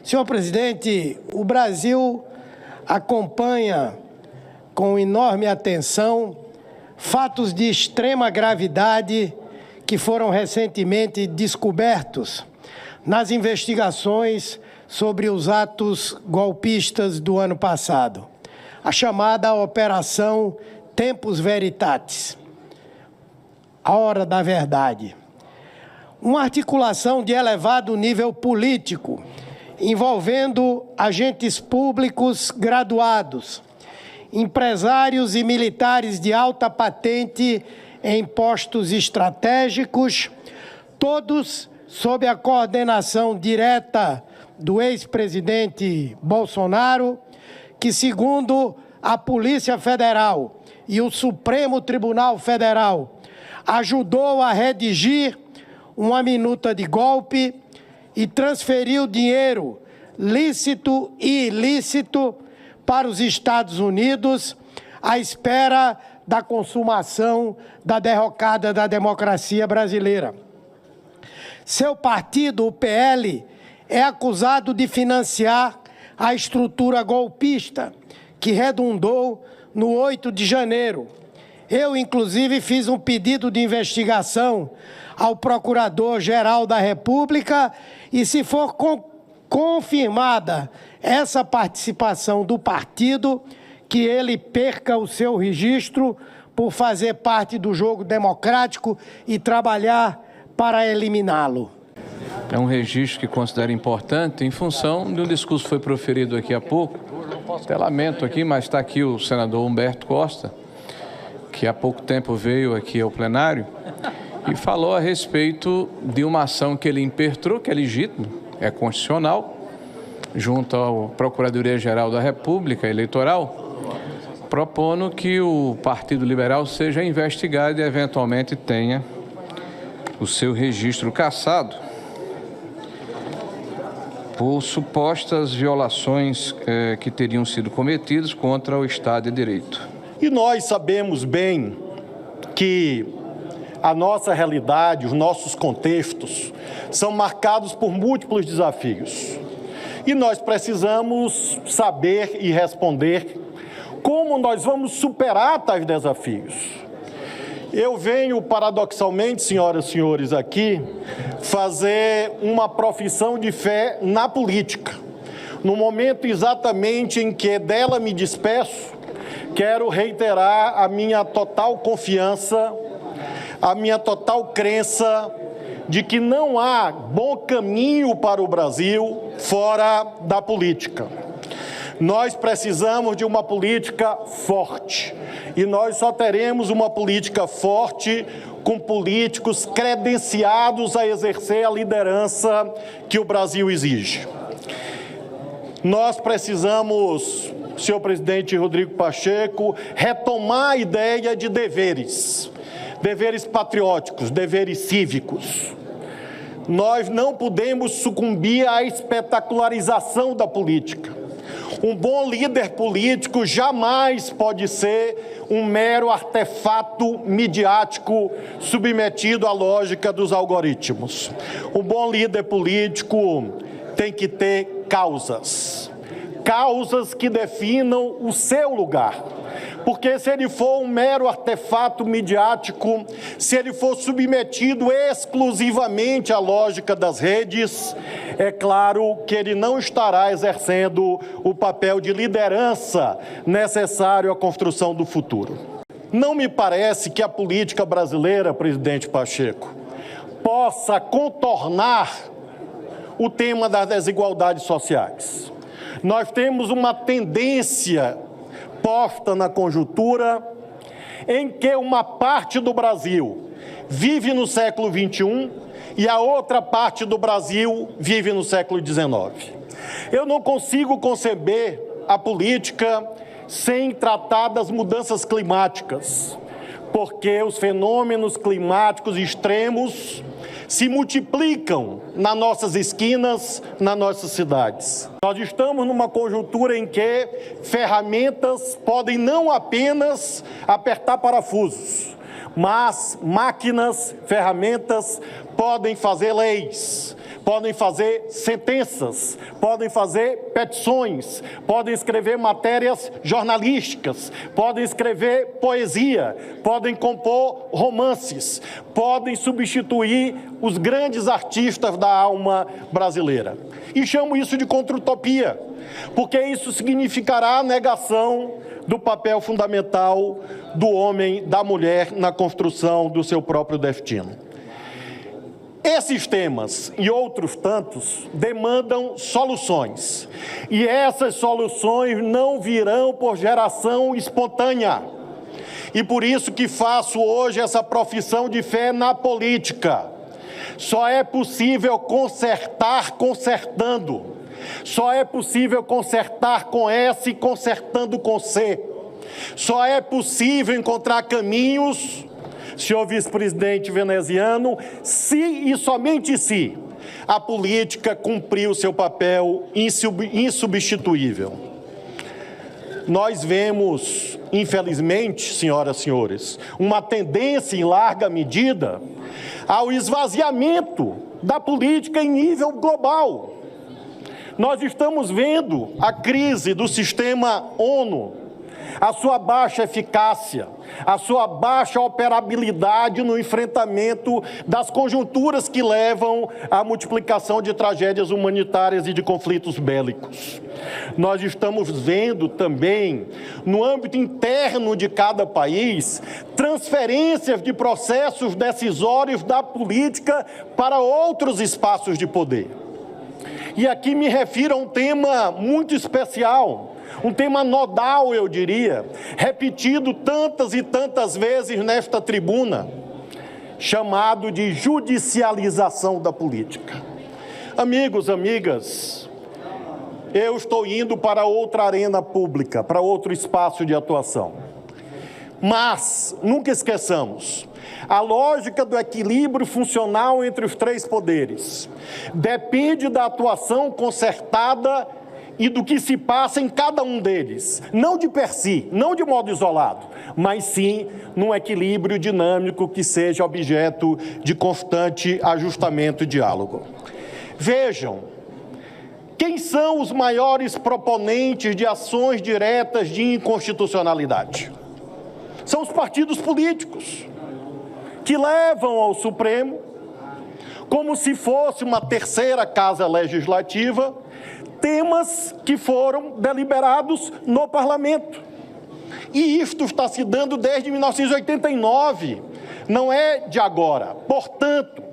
Senhor presidente, o Brasil acompanha com enorme atenção fatos de extrema gravidade que foram recentemente descobertos nas investigações sobre os atos golpistas do ano passado, a chamada Operação Tempus Veritatis, a Hora da Verdade. Uma articulação de elevado nível político, envolvendo agentes públicos graduados, empresários e militares de alta patente em postos estratégicos, todos sob a coordenação direta do ex-presidente Bolsonaro, que, segundo a Polícia Federal e o Supremo Tribunal Federal, ajudou a redigir uma minuta de golpe e transferiu dinheiro lícito e ilícito para os Estados Unidos, à espera da consumação da derrocada da democracia brasileira. Seu partido, o PL, é acusado de financiar a estrutura golpista que redundou no 8 de janeiro. Eu, inclusive, fiz um pedido de investigação ao Procurador-Geral da República e, se for confirmada essa participação do partido, que ele perca o seu registro por fazer parte do jogo democrático e trabalhar para eliminá-lo. É um registro que considero importante em função de um discurso que foi proferido aqui há pouco. Até lamento aqui, mas está aqui o senador Humberto Costa, que há pouco tempo veio aqui ao plenário e falou a respeito de uma ação que ele impetrou, que é legítima, é constitucional, junto à Procuradoria-Geral da República Eleitoral, propondo que o Partido Liberal seja investigado e, eventualmente, tenha o seu registro cassado por supostas violações que teriam sido cometidas contra o Estado de Direito. E nós sabemos bem que a nossa realidade, os nossos contextos, são marcados por múltiplos desafios. E nós precisamos saber e responder como nós vamos superar tais desafios. Eu venho, paradoxalmente, senhoras e senhores, aqui, fazer uma profissão de fé na política. No momento exatamente em que dela me despeço, quero reiterar a minha total confiança, a minha total crença de que não há bom caminho para o Brasil fora da política. Nós precisamos de uma política forte e nós só teremos uma política forte com políticos credenciados a exercer a liderança que o Brasil exige. Nós precisamos, senhor presidente Rodrigo Pacheco, retomar a ideia de deveres patrióticos, deveres cívicos. Nós não podemos sucumbir à espetacularização da política. Um bom líder político jamais pode ser um mero artefato midiático submetido à lógica dos algoritmos. Um bom líder político tem que ter causas que definam o seu lugar. Porque se ele for um mero artefato midiático, se ele for submetido exclusivamente à lógica das redes, é claro que ele não estará exercendo o papel de liderança necessário à construção do futuro. Não me parece que a política brasileira, presidente Pacheco, possa contornar o tema das desigualdades sociais. Nós temos uma tendência posta na conjuntura em que uma parte do Brasil vive no século XXI e a outra parte do Brasil vive no século XIX. Eu não consigo conceber a política sem tratar das mudanças climáticas, porque os fenômenos climáticos extremos se multiplicam nas nossas esquinas, nas nossas cidades. Nós estamos numa conjuntura em que ferramentas podem não apenas apertar parafusos, mas máquinas, ferramentas podem fazer leis, podem fazer sentenças, podem fazer petições, podem escrever matérias jornalísticas, podem escrever poesia, podem compor romances, podem substituir os grandes artistas da alma brasileira. E chamo isso de contra-utopia, porque isso significará a negação do papel fundamental do homem, da mulher, na construção do seu próprio destino. Esses temas e outros tantos demandam soluções, e essas soluções não virão por geração espontânea. E por isso que faço hoje essa profissão de fé na política. Só é possível consertar consertando. Só é possível consertar com S e consertando com C. Só é possível encontrar caminhos, senhor vice-presidente veneziano, se e somente se a política cumprir o seu papel insubstituível. Nós vemos, infelizmente, senhoras e senhores, uma tendência em larga medida ao esvaziamento da política em nível global. Nós estamos vendo a crise do sistema ONU, a sua baixa eficácia, a sua baixa operabilidade no enfrentamento das conjunturas que levam à multiplicação de tragédias humanitárias e de conflitos bélicos. Nós estamos vendo também, no âmbito interno de cada país, transferências de processos decisórios da política para outros espaços de poder. E aqui me refiro a um tema muito especial, um tema nodal, eu diria, repetido tantas e tantas vezes nesta tribuna, chamado de judicialização da política. Amigos, amigas, eu estou indo para outra arena pública, para outro espaço de atuação. Mas, nunca esqueçamos, a lógica do equilíbrio funcional entre os três poderes depende da atuação concertada e do que se passa em cada um deles, não de per si, não de modo isolado, mas sim num equilíbrio dinâmico que seja objeto de constante ajustamento e diálogo. Vejam, quem são os maiores proponentes de ações diretas de inconstitucionalidade? São os partidos políticos, que levam ao Supremo, como se fosse uma terceira casa legislativa, temas que foram deliberados no Parlamento. E isto está se dando desde 1989, não é de agora. Portanto,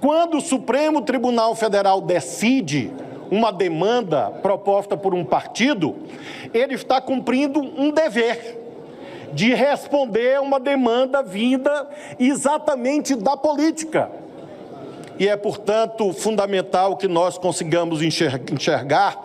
quando o Supremo Tribunal Federal decide uma demanda proposta por um partido, ele está cumprindo um dever de responder a uma demanda vinda exatamente da política. E é, portanto, fundamental que nós consigamos enxergar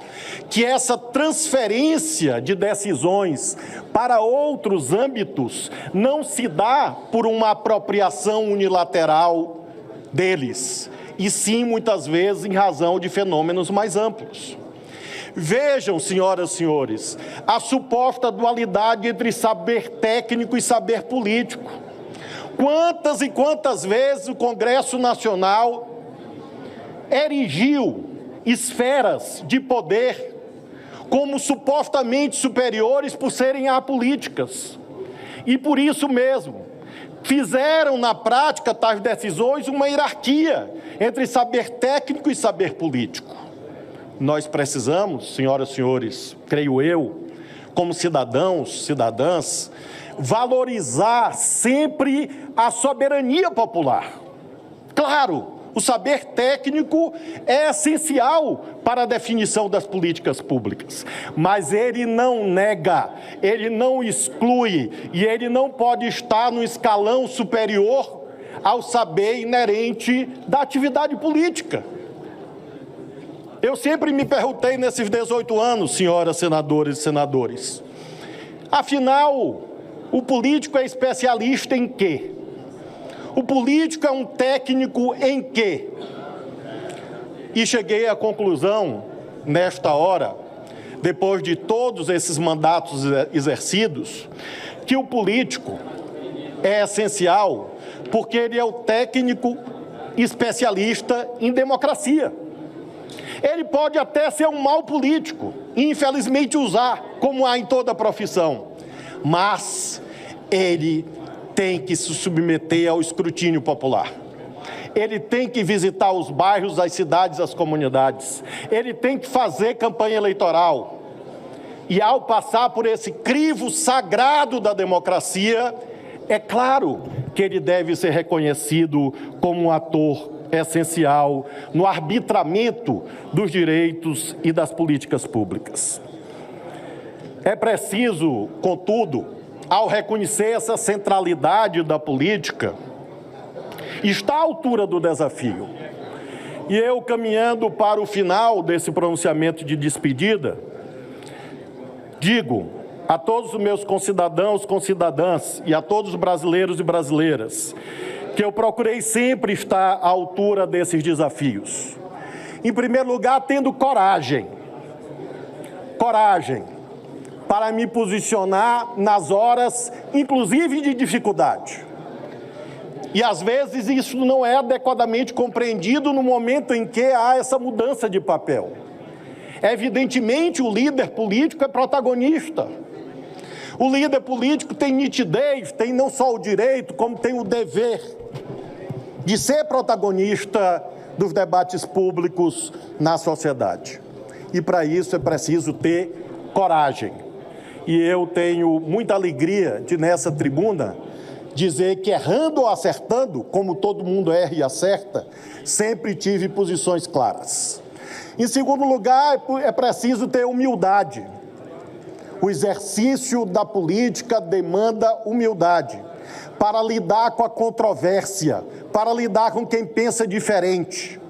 que essa transferência de decisões para outros âmbitos não se dá por uma apropriação unilateral deles, e sim, muitas vezes, em razão de fenômenos mais amplos. Vejam, senhoras e senhores, a suposta dualidade entre saber técnico e saber político. Quantas e quantas vezes o Congresso Nacional erigiu esferas de poder como supostamente superiores por serem apolíticas. E por isso mesmo, fizeram na prática tais decisões uma hierarquia entre saber técnico e saber político. Nós precisamos, senhoras e senhores, creio eu, como cidadãos, cidadãs, valorizar sempre a soberania popular. Claro, o saber técnico é essencial para a definição das políticas públicas, mas ele não nega, ele não exclui e ele não pode estar no escalão superior ao saber inerente da atividade política. Eu sempre me perguntei nesses 18 anos, senhoras senadoras e senadores, afinal, o político é especialista em quê? O político é um técnico em quê? E cheguei à conclusão, nesta hora, depois de todos esses mandatos exercidos, que o político é essencial porque ele é o técnico especialista em democracia. Ele pode até ser um mau político, e infelizmente usar, como há em toda profissão, mas ele tem que se submeter ao escrutínio popular. Ele tem que visitar os bairros, as cidades, as comunidades. Ele tem que fazer campanha eleitoral. E ao passar por esse crivo sagrado da democracia, é claro que ele deve ser reconhecido como um ator essencial no arbitramento dos direitos e das políticas públicas. É preciso, contudo, ao reconhecer essa centralidade da política, estar à altura do desafio. E eu, caminhando para o final desse pronunciamento de despedida, digo a todos os meus concidadãos, concidadãs e a todos os brasileiros e brasileiras que eu procurei sempre estar à altura desses desafios. Em primeiro lugar, tendo coragem para me posicionar nas horas, inclusive de dificuldade. E às vezes isso não é adequadamente compreendido no momento em que há essa mudança de papel. Evidentemente, o líder político é protagonista. O líder político tem nitidez, tem não só o direito, como tem o dever de ser protagonista dos debates públicos na sociedade. E para isso é preciso ter coragem. E eu tenho muita alegria de, nessa tribuna, dizer que errando ou acertando, como todo mundo erra e acerta, sempre tive posições claras. Em segundo lugar, é preciso ter humildade. O exercício da política demanda humildade para lidar com a controvérsia, para lidar com quem pensa diferente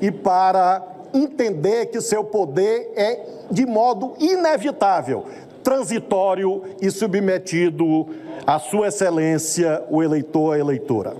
e para entender que seu poder é, de modo inevitável, transitório e submetido à sua excelência, o eleitor, a eleitora.